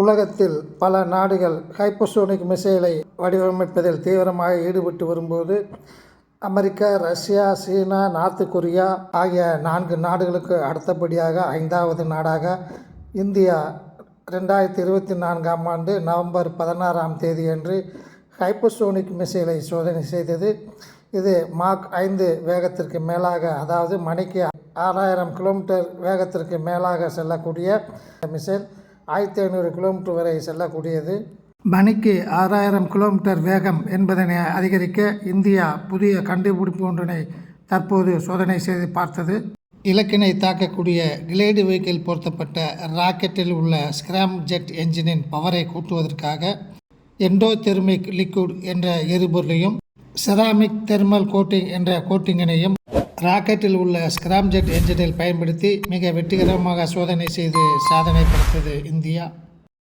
உலகத்தில் பல நாடுகள் ஹைப்பர்சோனிக் மிசைலை வடிவமைப்பதில் தீவிரமாக ஈடுபட்டு வரும்போது அமெரிக்கா, ரஷ்யா, சீனா, நார்த் கொரியா ஆகிய 4 நாடுகளுக்கு அடுத்தபடியாக 5வது நாடாக இந்தியா 2024ஆம் ஆண்டு நவம்பர் 16ஆம் தேதியன்று ஹைப்பர்சோனிக் மிசைலை சோதனை செய்தது. இது மாக் 5 வேகத்திற்கு மேலாக, அதாவது மணிக்கு 6000 கிலோமீட்டர் வேகத்திற்கு மேலாக செல்லக்கூடிய மிசைல் 1500 கிலோமீட்டர் வரை செல்லக்கூடியது. மணிக்கு 6000 கிலோமீட்டர் வேகம் என்பதனை அதிகரிக்க இந்தியா புதிய கண்டுபிடிப்பு ஒன்றினை தற்போது சோதனை செய்து பார்த்தது. இலக்கினை தாக்கக்கூடிய கிளைடு வெஹிக்கிள் பொருத்தப்பட்ட ராக்கெட்டில் உள்ள ஸ்கிராம் ஜெட் என்ஜினின் பவரை கூட்டுவதற்காக எண்டோதெர்மிக் லிக்விட் என்ற எரிபொருளையும் செராமிக் தெர்மல் கோட்டிங் என்ற கோட்டிங்கினையும் ராக்கெட்டில் உள்ள ஸ்கிராம் ஜெட் என்ஜினில் பயன்படுத்தி மிக வெற்றிகரமாக சோதனை செய்து சாதனை படைத்தது இந்தியா.